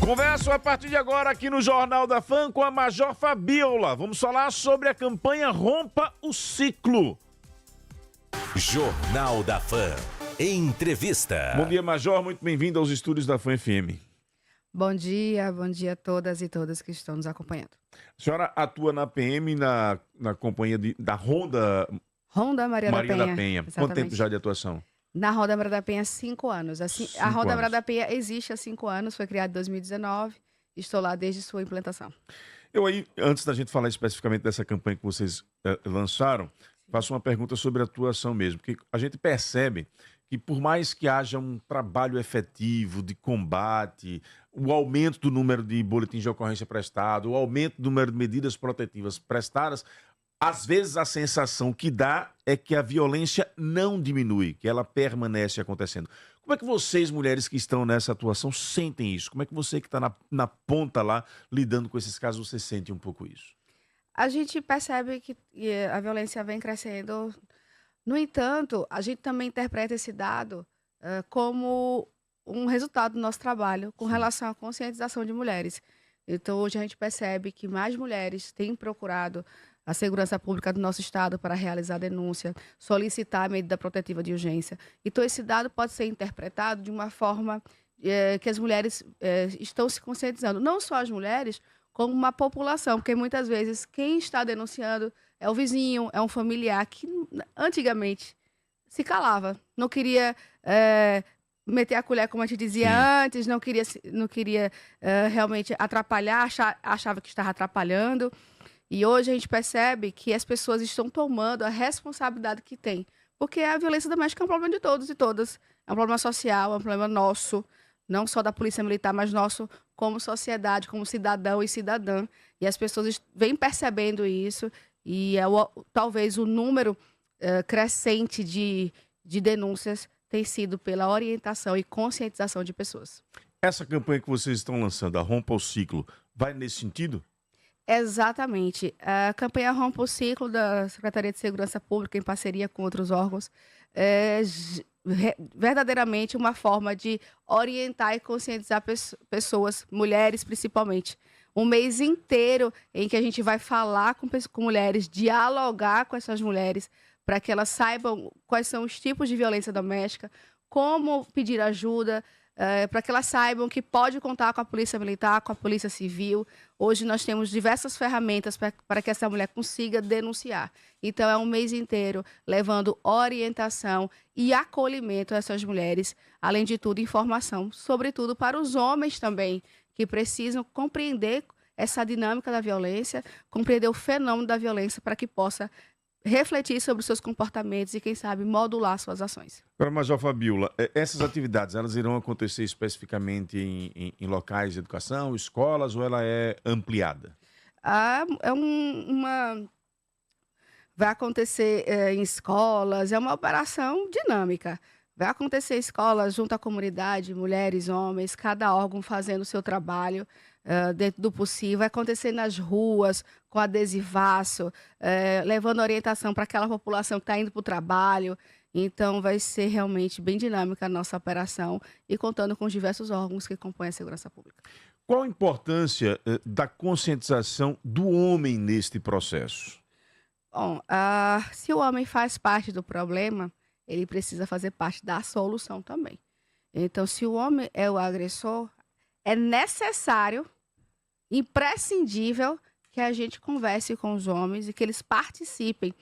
Converso a partir de agora aqui no Jornal da Fã com a Major Fabiola. Vamos falar sobre a campanha Rompa o Ciclo. Jornal da Fã. Entrevista. Bom dia, Major. Muito bem-vindo aos estúdios da Fã FM. Bom dia a todas e todas que estão nos acompanhando. A senhora atua na PM, na companhia da Ronda Maria da Penha. Quanto Exatamente. tempo já de atuação? Na Ronda Maria da Penha, 5 anos. A Ronda anos. Maria da Penha existe há 5 anos, foi criada em 2019. Estou lá desde sua implantação. Eu aí, antes da gente falar especificamente dessa campanha que vocês lançaram, faço uma pergunta sobre a atuação mesmo, porque a gente percebe que por mais que haja um trabalho efetivo de combate, o aumento do número de boletins de ocorrência prestado, o aumento do número de medidas protetivas prestadas, às vezes a sensação que dá é que a violência não diminui, que ela permanece acontecendo. Como é que vocês, mulheres que estão nessa atuação, sentem isso? Como é que você que está na ponta lá, lidando com esses casos, você sente um pouco isso? A gente percebe que a violência vem crescendo. No entanto, a gente também interpreta esse dado como um resultado do nosso trabalho com relação à conscientização de mulheres. Então, hoje a gente percebe que mais mulheres têm procurado a segurança pública do nosso estado para realizar denúncia, solicitar a medida protetiva de urgência. Então, esse dado pode ser interpretado de uma forma que as mulheres estão se conscientizando. Não só as mulheres, como uma população, porque muitas vezes quem está denunciando é o vizinho, é um familiar que antigamente se calava, não queria meter a colher, como a gente dizia antes, não queria realmente atrapalhar, achava que estava atrapalhando. E hoje a gente percebe que as pessoas estão tomando a responsabilidade que têm, porque a violência doméstica é um problema de todos e todas, é um problema social, é um problema nosso, não só da Polícia Militar, mas nosso como sociedade, como cidadão e cidadã. E as pessoas vêm percebendo isso, e talvez o número crescente de denúncias tem sido pela orientação e conscientização de pessoas. Essa campanha que vocês estão lançando, a Rompa o Ciclo, vai nesse sentido? Exatamente. A campanha Rompa o Ciclo da Secretaria de Segurança Pública, em parceria com outros órgãos, é verdadeiramente uma forma de orientar e conscientizar pessoas, mulheres principalmente. Um mês inteiro em que a gente vai falar com mulheres, dialogar com essas mulheres, para que elas saibam quais são os tipos de violência doméstica, como pedir ajuda, para que elas saibam que pode contar com a Polícia Militar, com a Polícia Civil. Hoje nós temos diversas ferramentas para que essa mulher consiga denunciar. Então é um mês inteiro levando orientação e acolhimento a essas mulheres, além de tudo informação, sobretudo para os homens também, que precisam compreender essa dinâmica da violência, compreender o fenômeno da violência para que possa refletir sobre os seus comportamentos e, quem sabe, modular suas ações. Agora, Major Fabiola, essas atividades, elas irão acontecer especificamente em locais de educação, escolas, ou ela é ampliada? Vai acontecer em escolas, é uma operação dinâmica. Vai acontecer em escolas junto à comunidade, mulheres, homens, cada órgão fazendo o seu trabalho dentro do possível. Vai acontecer nas ruas, com adesivaço, levando orientação para aquela população que está indo para o trabalho. Então, vai ser realmente bem dinâmica a nossa operação e contando com os diversos órgãos que compõem a segurança pública. Qual a importância da conscientização do homem neste processo? Bom, se o homem faz parte do problema, ele precisa fazer parte da solução também. Então, se o homem é o agressor, é necessário, imprescindível, que a gente converse com os homens e que eles participem.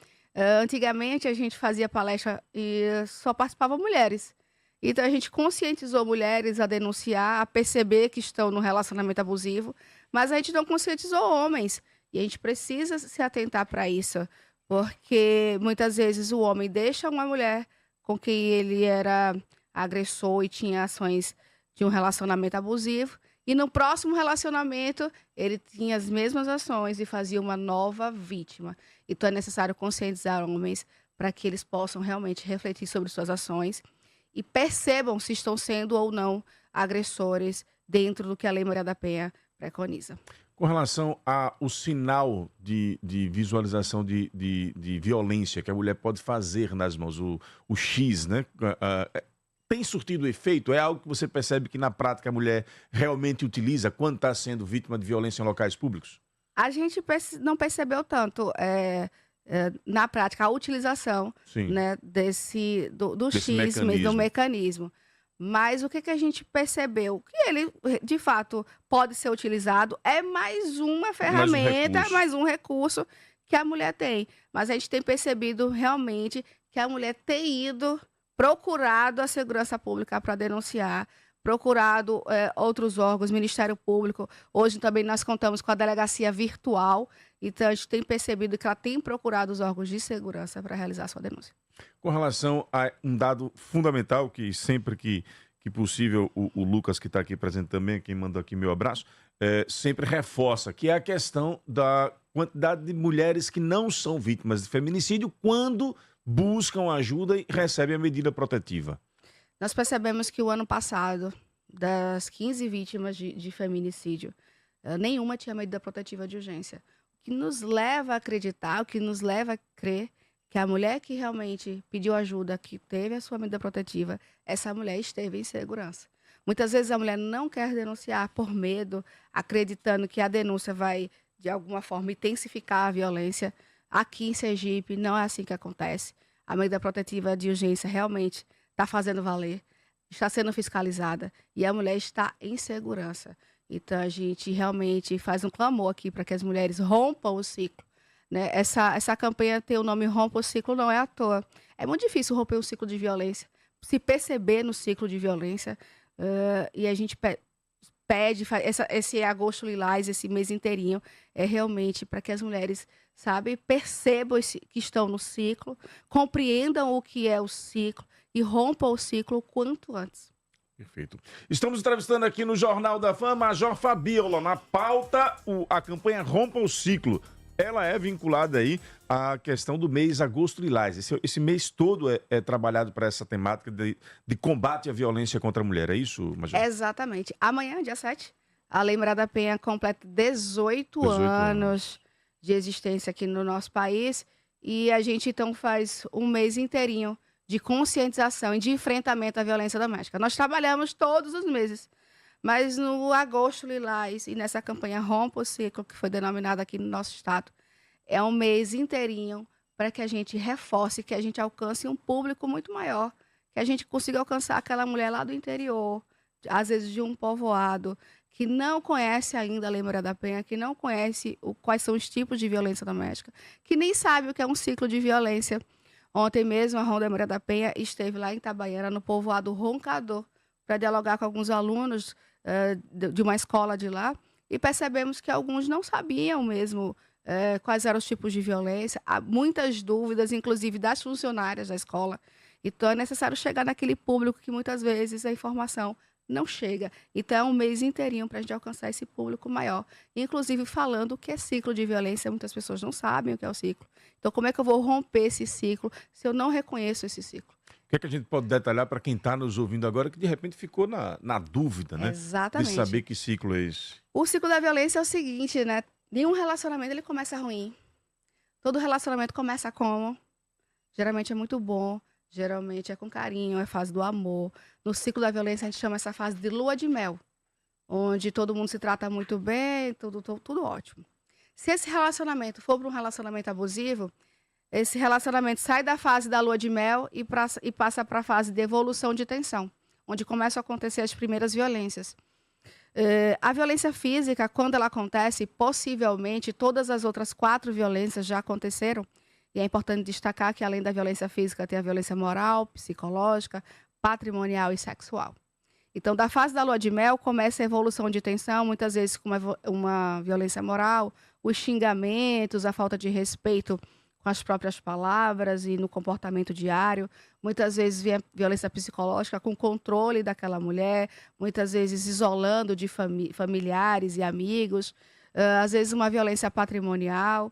Antigamente, a gente fazia palestra e só participavam mulheres. Então, a gente conscientizou mulheres a denunciar, a perceber que estão no relacionamento abusivo, mas a gente não conscientizou homens. E a gente precisa se atentar para isso, porque muitas vezes o homem deixa uma mulher com quem ele era agressor e tinha ações de um relacionamento abusivo, e no próximo relacionamento ele tinha as mesmas ações e fazia uma nova vítima. Então é necessário conscientizar homens para que eles possam realmente refletir sobre suas ações e percebam se estão sendo ou não agressores dentro do que a Lei Maria da Penha preconiza. Com relação ao sinal de visualização de violência que a mulher pode fazer nas mãos, o X, né? tem surtido efeito? É algo que você percebe que na prática a mulher realmente utiliza quando está sendo vítima de violência em locais públicos? A gente não percebeu tanto na prática a utilização, Sim, né, do desse xisme, do mecanismo. mecanismo. Mas o que a gente percebeu? Que ele, de fato, pode ser utilizado, é mais uma ferramenta, recurso. mais um recurso que a mulher tem. Mas a gente tem percebido realmente que a mulher tem procurado a segurança pública para denunciar, procurado outros órgãos, Ministério Público. Hoje também nós contamos com a delegacia virtual, então a gente tem percebido que ela tem procurado os órgãos de segurança para realizar sua denúncia. Com relação a um dado fundamental, que sempre que possível o Lucas, que está aqui presente também, quem mandou aqui meu abraço, sempre reforça, que é a questão da quantidade de mulheres que não são vítimas de feminicídio quando buscam ajuda e recebem a medida protetiva. Nós percebemos que o ano passado, das 15 vítimas de feminicídio, nenhuma tinha medida protetiva de urgência. O que nos leva a acreditar, o que nos leva a crer que a mulher que realmente pediu ajuda, que teve a sua medida protetiva, essa mulher esteve em segurança. Muitas vezes a mulher não quer denunciar por medo, acreditando que a denúncia vai, de alguma forma, intensificar a violência. Aqui em Sergipe não é assim que acontece. A medida protetiva de urgência realmente está fazendo valer, está sendo fiscalizada e a mulher está em segurança. Então, a gente realmente faz um clamor aqui para que as mulheres rompam o ciclo, né? Essa campanha tem o nome Rompa o Ciclo, não é à toa. É muito difícil romper um ciclo de violência, se perceber no ciclo de violência, e a gente pede, esse agosto lilás, esse mês inteirinho, é realmente para que as mulheres, sabe, percebam que estão no ciclo, compreendam o que é o ciclo e rompam o ciclo o quanto antes. Perfeito. Estamos entrevistando aqui no Jornal da Fama Major Fabiola. Na pauta, a campanha Rompa o Ciclo. Ela é vinculada aí à questão do mês Agosto Lilás. Esse mês todo é trabalhado para essa temática de combate à violência contra a mulher. É isso, Major? Exatamente. Amanhã, dia 7, a Lei Maria da Penha completa 18 anos de existência aqui no nosso país. E a gente, então, faz um mês inteirinho de conscientização e de enfrentamento à violência doméstica. Nós trabalhamos todos os meses, mas no Agosto Lilás e nessa campanha Rompa o Ciclo, que foi denominada aqui no nosso estado, é um mês inteirinho para que a gente reforce, que a gente alcance um público muito maior, que a gente consiga alcançar aquela mulher lá do interior, às vezes de um povoado, que não conhece ainda a Lei Maria da Penha, que não conhece quais são os tipos de violência doméstica, que nem sabe o que é um ciclo de violência. Ontem mesmo, a Ronda Maria da Penha esteve lá em Itabaiana, no povoado Roncador, para dialogar com alguns alunos de uma escola de lá, e percebemos que alguns não sabiam mesmo quais eram os tipos de violência. Há muitas dúvidas, inclusive das funcionárias da escola. Então, é necessário chegar naquele público que muitas vezes a informação não chega. Então, é um mês inteirinho para a gente alcançar esse público maior. Inclusive, falando o que é ciclo de violência, muitas pessoas não sabem o que é o ciclo. Então, como é que eu vou romper esse ciclo se eu não reconheço esse ciclo? O que é que a gente pode detalhar para quem está nos ouvindo agora, que de repente ficou na dúvida, né? Exatamente. De saber que ciclo é esse. O ciclo da violência é o seguinte, né? Nenhum relacionamento ele começa ruim. Todo relacionamento começa como? Geralmente é muito bom. Geralmente é com carinho, é fase do amor. No ciclo da violência, a gente chama essa fase de lua de mel, onde todo mundo se trata muito bem, tudo ótimo. Se esse relacionamento for para um relacionamento abusivo, esse relacionamento sai da fase da lua de mel e passa para a fase de evolução de tensão, onde começam a acontecer as primeiras violências. A violência física, quando ela acontece, possivelmente todas as outras 4 violências já aconteceram. E é importante destacar que, além da violência física, tem a violência moral, psicológica, patrimonial e sexual. Então, da fase da lua de mel, começa a evolução de tensão, muitas vezes com uma violência moral, os xingamentos, a falta de respeito com as próprias palavras e no comportamento diário. Muitas vezes vem a violência psicológica com o controle daquela mulher, muitas vezes isolando de familiares e amigos, às vezes uma violência patrimonial.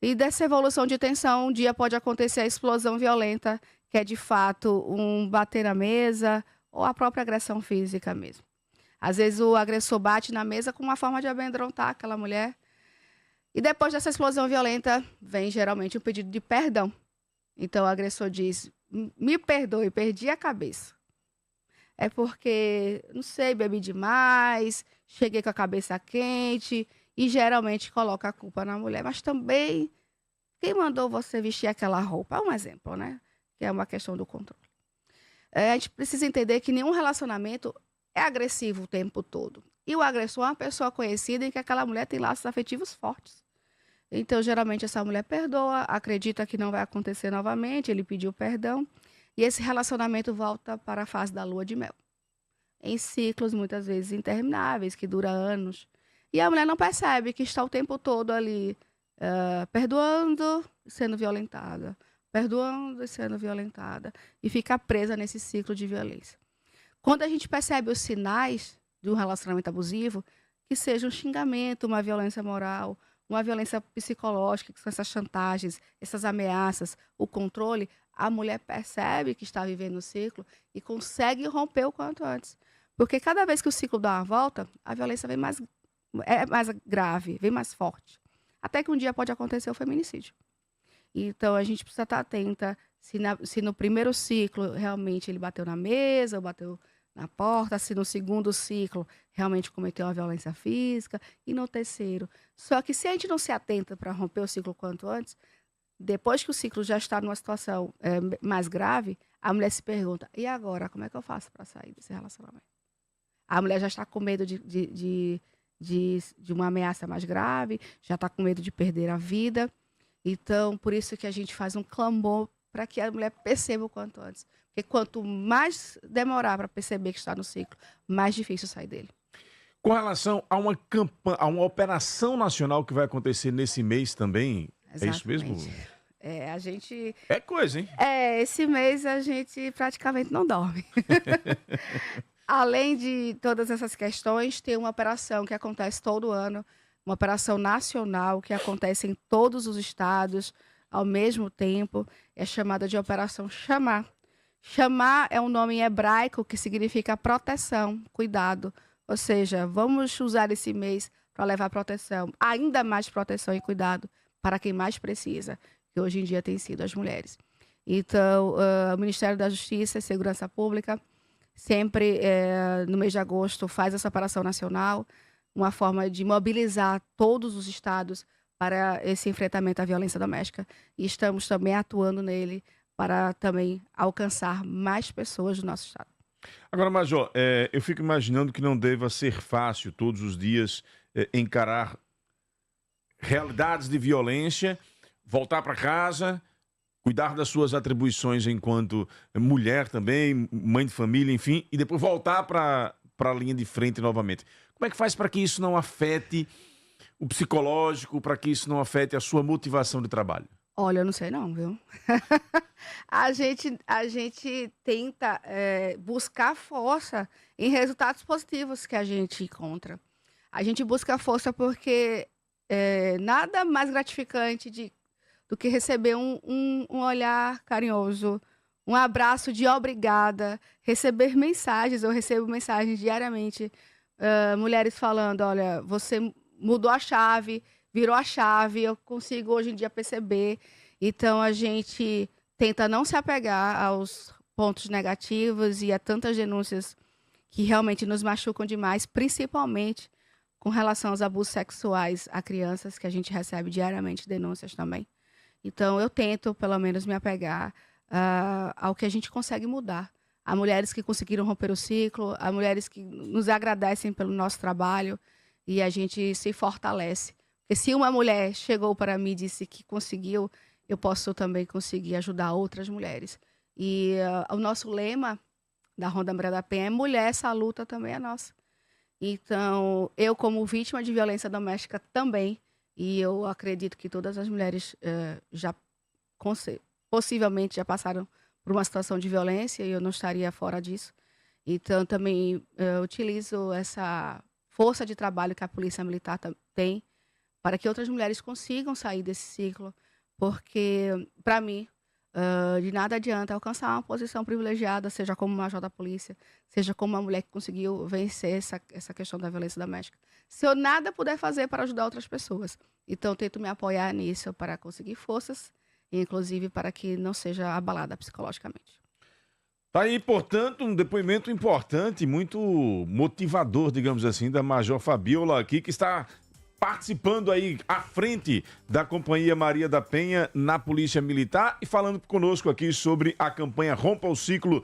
E dessa evolução de tensão, um dia pode acontecer a explosão violenta, que é de fato um bater na mesa ou a própria agressão física mesmo. Às vezes o agressor bate na mesa com uma forma de amedrontar aquela mulher. E depois dessa explosão violenta, vem geralmente um pedido de perdão. Então o agressor diz, me perdoe, perdi a cabeça. é porque, não sei, bebi demais, cheguei com a cabeça quente, e geralmente coloca a culpa na mulher. Mas também, quem mandou você vestir aquela roupa? É um exemplo, né? Que é uma questão do controle. A gente precisa entender que nenhum relacionamento é agressivo o tempo todo. E o agressor é uma pessoa conhecida em que aquela mulher tem laços afetivos fortes. Então, geralmente, essa mulher perdoa, acredita que não vai acontecer novamente, ele pediu perdão, e esse relacionamento volta para a fase da lua de mel, em ciclos muitas vezes intermináveis, que dura anos. E a mulher não percebe que está o tempo todo ali perdoando e sendo violentada, perdoando e sendo violentada, e fica presa nesse ciclo de violência. Quando a gente percebe os sinais de um relacionamento abusivo, que seja um xingamento, uma violência moral, uma violência psicológica, que são essas chantagens, essas ameaças, o controle, a mulher percebe que está vivendo o ciclo e consegue romper o quanto antes. Porque cada vez que o ciclo dá uma volta, a violência vem é mais grave, vem mais forte. Até que um dia pode acontecer o feminicídio. Então, a gente precisa estar atenta se no primeiro ciclo realmente ele bateu na mesa, ou bateu na porta, se no segundo ciclo realmente cometeu uma violência física, e no terceiro. Só que se a gente não se atenta para romper o ciclo quanto antes, depois que o ciclo já está numa situação mais grave, a mulher se pergunta, e agora, como é que eu faço para sair desse relacionamento? A mulher já está com medo de uma ameaça mais grave, já está com medo de perder a vida. Então, por isso que a gente faz um clamor para que a mulher perceba o quanto antes. Porque quanto mais demorar para perceber que está no ciclo, mais difícil sair dele. Com relação a uma campanha, a uma operação nacional que vai acontecer nesse mês também, é isso mesmo? A gente... É coisa, hein? Esse mês a gente praticamente não dorme. Além de todas essas questões, tem uma operação que acontece todo ano, uma operação nacional que acontece em todos os estados ao mesmo tempo, é chamada de Operação Chamar. Chamar é um nome em hebraico que significa proteção, cuidado. Ou seja, vamos usar esse mês para levar proteção, ainda mais proteção e cuidado para quem mais precisa, que hoje em dia tem sido as mulheres. Então, o Ministério da Justiça e Segurança Pública sempre, no mês de agosto, faz essa operação nacional, uma forma de mobilizar todos os estados para esse enfrentamento à violência doméstica. E estamos também atuando nele para também alcançar mais pessoas do nosso estado. Agora, Major, eu fico imaginando que não deva ser fácil todos os dias encarar realidades de violência, voltar para casa, cuidar das suas atribuições enquanto mulher também, mãe de família, enfim, e depois voltar para a linha de frente novamente. Como é que faz para que isso não afete o psicológico, para que isso não afete a sua motivação de trabalho? Olha, eu não sei não, viu? A gente tenta buscar força em resultados positivos que a gente encontra. A gente busca força porque nada mais gratificante do que receber um olhar carinhoso, um abraço de obrigada, receber mensagens. Eu recebo mensagens diariamente, mulheres falando, olha, você mudou a chave, virou a chave, eu consigo hoje em dia perceber. Então, a gente tenta não se apegar aos pontos negativos e a tantas denúncias que realmente nos machucam demais, principalmente com relação aos abusos sexuais a crianças, que a gente recebe diariamente denúncias também. Então, eu tento, pelo menos, me apegar ao que a gente consegue mudar. Há mulheres que conseguiram romper o ciclo, há mulheres que nos agradecem pelo nosso trabalho e a gente se fortalece. Porque se uma mulher chegou para mim e disse que conseguiu, eu posso também conseguir ajudar outras mulheres. E o nosso lema da Ronda Maria da Penha é mulher, essa luta também é nossa. Então, eu como vítima de violência doméstica também, e eu acredito que todas as mulheres possivelmente já passaram por uma situação de violência e eu não estaria fora disso. Então, também utilizo essa força de trabalho que a Polícia Militar tem para que outras mulheres consigam sair desse ciclo, porque, para mim, de nada adianta alcançar uma posição privilegiada, seja como major da polícia, seja como uma mulher que conseguiu vencer essa questão da violência doméstica, se eu nada puder fazer para ajudar outras pessoas. Então, eu tento me apoiar nisso para conseguir forças, inclusive para que não seja abalada psicologicamente. Tá aí, portanto, um depoimento importante, muito motivador, digamos assim, da Major Fabiola aqui, que está participando aí à frente da Companhia Maria da Penha na Polícia Militar e falando conosco aqui sobre a campanha Rompa o Ciclo,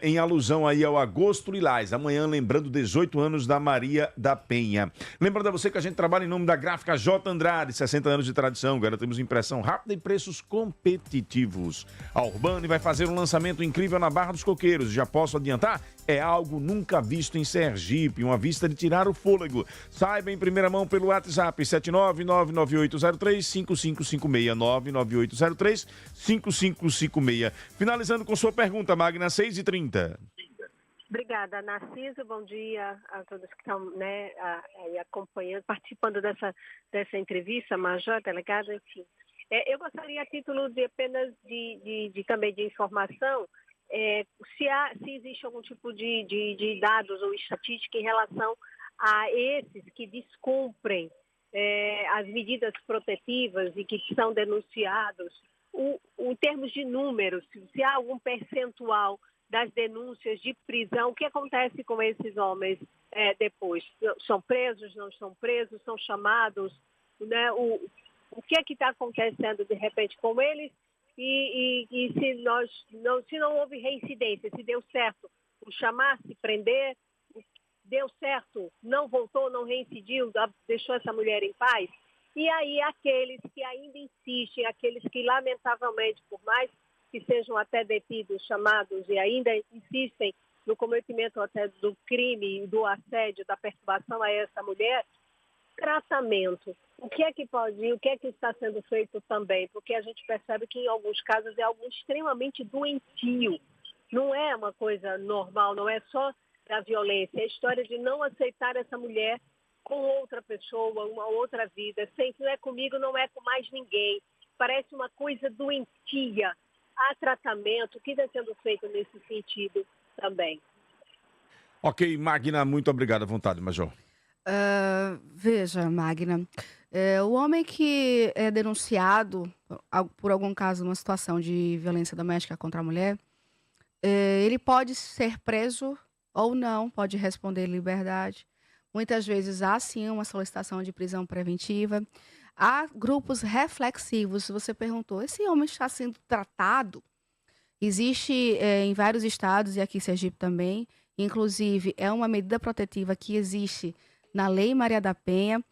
em alusão aí ao Agosto Lilás. Amanhã, lembrando 18 anos da Maria da Penha. Lembrando a você que a gente trabalha em nome da Gráfica J. Andrade, 60 anos de tradição, garantimos impressão rápida e preços competitivos. A Urbani vai fazer um lançamento incrível na Barra dos Coqueiros. Já posso adiantar? É algo nunca visto em Sergipe, uma vista de tirar o fôlego. Saiba em primeira mão pelo WhatsApp 79998035556, 998035556. Finalizando com sua pergunta, Magna, 6h30. Obrigada, Narciso. Bom dia a todos que estão aí acompanhando, participando dessa entrevista, Major, delegado, enfim. Eu gostaria, a título de apenas também de informação, se existe algum tipo de dados ou estatística em relação a esses que descumprem as medidas protetivas e que são denunciados, em termos de números, se há algum percentual das denúncias de prisão, o que acontece com esses homens depois? São presos, não são presos, são chamados, né? O que é que está acontecendo de repente com eles? E se não houve reincidência, se deu certo o chamar, se prender, deu certo, não voltou, não reincidiu, deixou essa mulher em paz. E aí aqueles que ainda insistem, aqueles que lamentavelmente, por mais que sejam até detidos, chamados e ainda insistem no cometimento até do crime, do assédio, da perturbação a essa mulher, tratamento. O que é que está sendo feito também? Porque a gente percebe que em alguns casos é algo extremamente doentio. Não é uma coisa normal, não é só da violência. É a história de não aceitar essa mulher com outra pessoa, uma outra vida. Se não é comigo, não é com mais ninguém. Parece uma coisa doentia. Há tratamento. O que está sendo feito nesse sentido também? Ok, Magna, muito obrigado. À vontade, Major. Veja, Magna, o homem que é denunciado por algum caso, uma situação de violência doméstica contra a mulher, ele pode ser preso ou não, pode responder em liberdade. Muitas vezes há sim uma solicitação de prisão preventiva. Há grupos reflexivos. Você perguntou, esse homem está sendo tratado? Existe em vários estados e aqui em Sergipe também, inclusive é uma medida protetiva que existe na Lei Maria da Penha,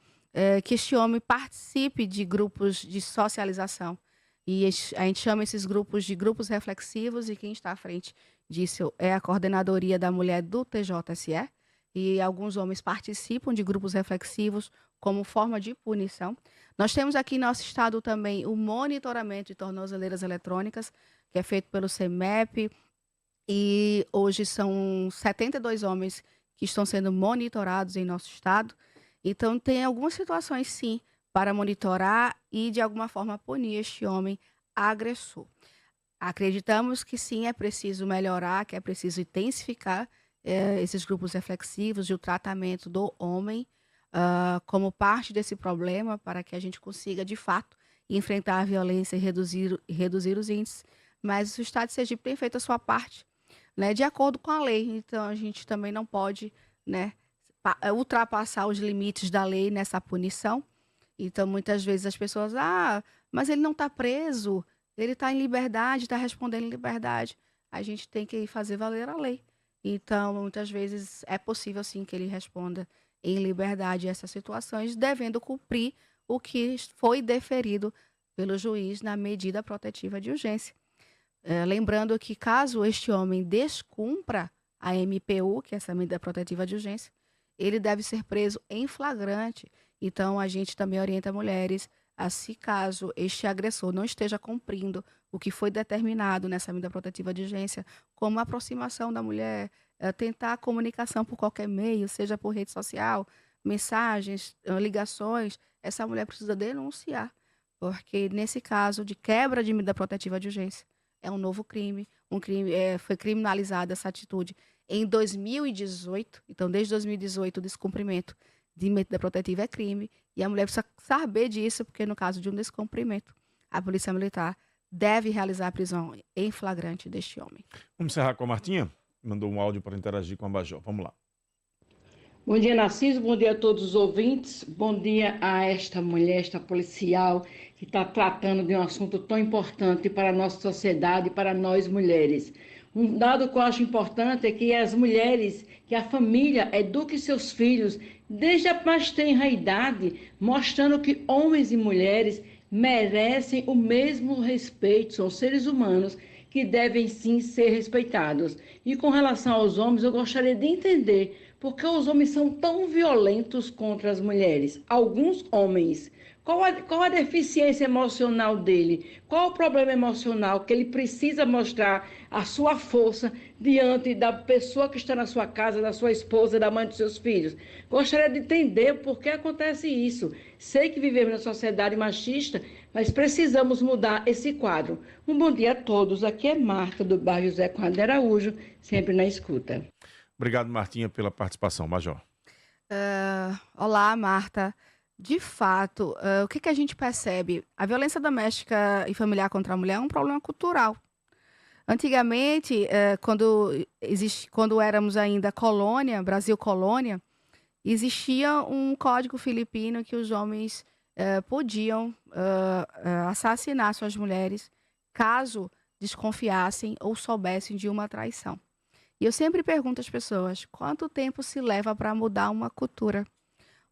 que este homem participe de grupos de socialização. E a gente chama esses grupos de grupos reflexivos e quem está à frente disso é a Coordenadoria da Mulher do TJSE. E alguns homens participam de grupos reflexivos como forma de punição. Nós temos aqui em nosso estado também o monitoramento de tornozeleiras eletrônicas, que é feito pelo CEMEP, e hoje são 72 homens que estão sendo monitorados em nosso estado. Então, tem algumas situações, sim, para monitorar e, de alguma forma, punir este homem agressor. Acreditamos que, sim, é preciso melhorar, que é preciso intensificar esses grupos reflexivos e o tratamento do homem como parte desse problema para que a gente consiga, de fato, enfrentar a violência e reduzir os índices. Mas o Estado de Sergipe tem feito a sua parte, né, de acordo com a lei. Então, a gente também não pode, né, ultrapassar os limites da lei nessa punição. Então, muitas vezes as pessoas, mas ele não está preso, ele está em liberdade, está respondendo em liberdade. A gente tem que fazer valer a lei. Então, muitas vezes é possível, sim, que ele responda em liberdade essas situações, devendo cumprir o que foi deferido pelo juiz na medida protetiva de urgência. Lembrando que caso este homem descumpra a MPU, que é essa medida protetiva de urgência, ele deve ser preso em flagrante. Então, a gente também orienta mulheres a, se caso este agressor não esteja cumprindo o que foi determinado nessa medida protetiva de urgência, como a aproximação da mulher, tentar a comunicação por qualquer meio, seja por rede social, mensagens, ligações, essa mulher precisa denunciar, porque nesse caso de quebra de medida protetiva de urgência, é um novo crime, foi criminalizada essa atitude em 2018, então desde 2018 o descumprimento de medida protetiva é crime, e a mulher precisa saber disso, porque no caso de um descumprimento, a Polícia Militar deve realizar a prisão em flagrante deste homem. Vamos encerrar com a Martinha? Mandou um áudio para interagir com a Major. Vamos lá. Bom dia, Narciso. Bom dia a todos os ouvintes. Bom dia a esta mulher, esta policial, que está tratando de um assunto tão importante para a nossa sociedade e para nós mulheres. Um dado que eu acho importante é que as mulheres, que a família eduque seus filhos desde a mais tenra idade, mostrando que homens e mulheres merecem o mesmo respeito, são seres humanos que devem sim ser respeitados. E com relação aos homens, eu gostaria de entender por que os homens são tão violentos contra as mulheres. Alguns homens. Qual a deficiência emocional dele? Qual o problema emocional que ele precisa mostrar a sua força diante da pessoa que está na sua casa, da sua esposa, da mãe dos seus filhos? Gostaria de entender por que acontece isso. Sei que vivemos na sociedade machista, mas precisamos mudar esse quadro. Um bom dia a todos. Aqui é Marta, do bairro José Conrado de Araújo, sempre na escuta. Obrigado, Martinha, pela participação. Major. Olá, Marta. De fato, o que a gente percebe? A violência doméstica e familiar contra a mulher é um problema cultural. Antigamente, quando éramos ainda colônia, Brasil colônia, existia um código filipino que os homens podiam assassinar suas mulheres caso desconfiassem ou soubessem de uma traição. E eu sempre pergunto às pessoas, quanto tempo se leva para mudar uma cultura?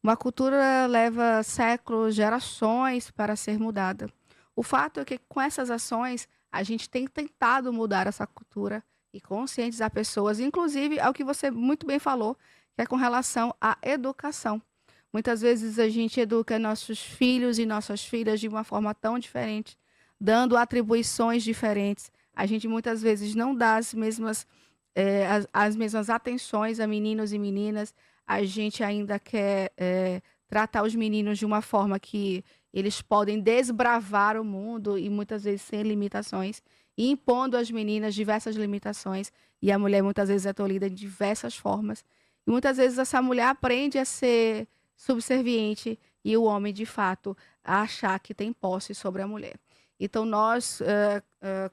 Uma cultura leva séculos, gerações para ser mudada. O fato é que com essas ações, a gente tem tentado mudar essa cultura e conscientizar pessoas, inclusive ao que você muito bem falou, que é com relação à educação. Muitas vezes a gente educa nossos filhos e nossas filhas de uma forma tão diferente, dando atribuições diferentes. A gente muitas vezes não dá as mesmas atenções a meninos e meninas. A gente ainda quer tratar os meninos de uma forma que eles podem desbravar o mundo e muitas vezes sem limitações, e impondo às meninas diversas limitações, e a mulher muitas vezes é tolhida de diversas formas. E muitas vezes essa mulher aprende a ser subserviente e o homem, de fato, a achar que tem posse sobre a mulher. Então nós,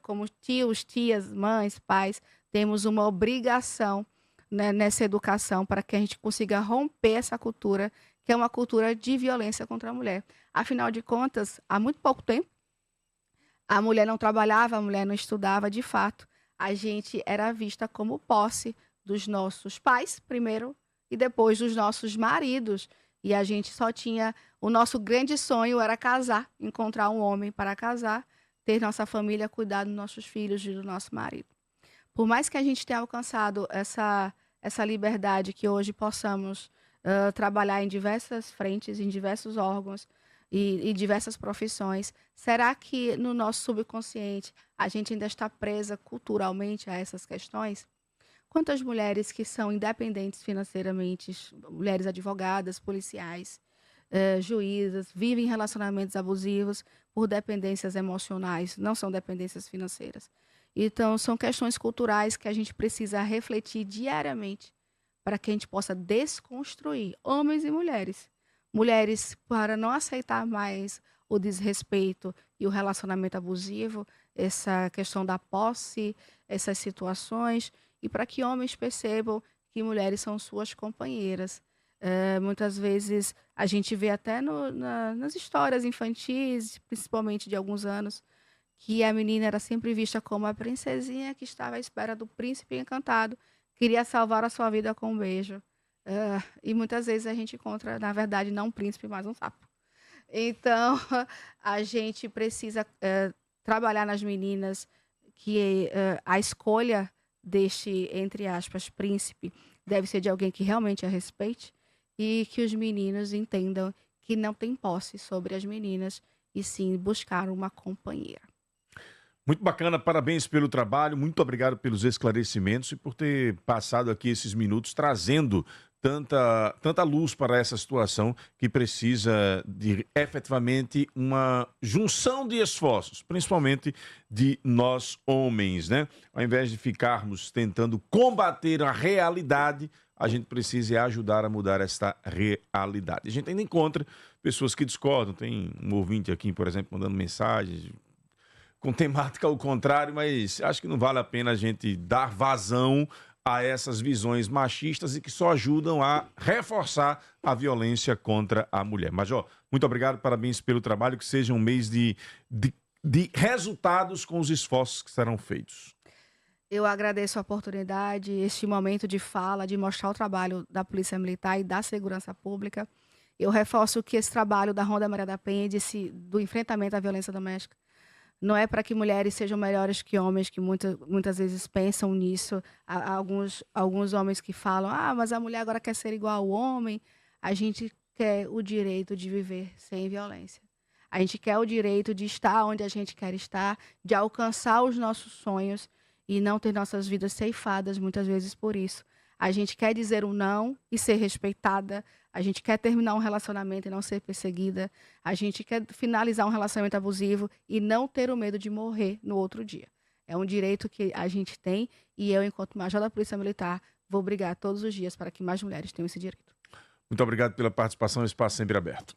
como tios, tias, mães, pais, temos uma obrigação, né, nessa educação para que a gente consiga romper essa cultura, que é uma cultura de violência contra a mulher. Afinal de contas, há muito pouco tempo, a mulher não trabalhava, a mulher não estudava, de fato. A gente era vista como posse dos nossos pais, primeiro, e depois dos nossos maridos. E a gente só tinha... O nosso grande sonho era casar, encontrar um homem para casar, ter nossa família, cuidar dos nossos filhos e do nosso marido. Por mais que a gente tenha alcançado essa liberdade, que hoje possamos trabalhar em diversas frentes, em diversos órgãos e diversas profissões, será que no nosso subconsciente a gente ainda está presa culturalmente a essas questões? Quantas mulheres que são independentes financeiramente, mulheres advogadas, policiais, juízas, vivem relacionamentos abusivos por dependências emocionais, não são dependências financeiras. Então, são questões culturais que a gente precisa refletir diariamente para que a gente possa desconstruir, homens e mulheres. Mulheres, para não aceitar mais o desrespeito e o relacionamento abusivo, essa questão da posse, essas situações, e para que homens percebam que mulheres são suas companheiras. Muitas vezes a gente vê até nas histórias infantis, principalmente de alguns anos, que a menina era sempre vista como a princesinha que estava à espera do príncipe encantado, queria salvar a sua vida com um beijo. E muitas vezes a gente encontra, na verdade, não um príncipe, mas um sapo. Então, a gente precisa trabalhar nas meninas que a escolha deste, entre aspas, príncipe deve ser de alguém que realmente a respeite, e que os meninos entendam que não tem posse sobre as meninas, e sim buscar uma companheira. Muito bacana, parabéns pelo trabalho, muito obrigado pelos esclarecimentos e por ter passado aqui esses minutos trazendo tanta luz para essa situação que precisa de efetivamente uma junção de esforços, principalmente de nós homens, né? Ao invés de ficarmos tentando combater a realidade, a gente precisa ajudar a mudar esta realidade. A gente ainda encontra pessoas que discordam, tem um ouvinte aqui, por exemplo, mandando mensagens com temática ao contrário, mas acho que não vale a pena a gente dar vazão a essas visões machistas e que só ajudam a reforçar a violência contra a mulher. Major, muito obrigado, parabéns pelo trabalho, que seja um mês de resultados com os esforços que serão feitos. Eu agradeço a oportunidade, este momento de fala, de mostrar o trabalho da Polícia Militar e da Segurança Pública. Eu reforço que esse trabalho da Ronda Maria da Penha, do enfrentamento à violência doméstica, não é para que mulheres sejam melhores que homens, que muitas vezes pensam nisso. Há alguns homens que falam, mas a mulher agora quer ser igual ao homem. A gente quer o direito de viver sem violência. A gente quer o direito de estar onde a gente quer estar, de alcançar os nossos sonhos e não ter nossas vidas ceifadas muitas vezes por isso. A gente quer dizer um não e ser respeitada. A gente quer terminar um relacionamento e não ser perseguida. A gente quer finalizar um relacionamento abusivo e não ter o medo de morrer no outro dia. É um direito que a gente tem e eu, enquanto major da Polícia Militar, vou brigar todos os dias para que mais mulheres tenham esse direito. Muito obrigado pela participação, o espaço sempre aberto.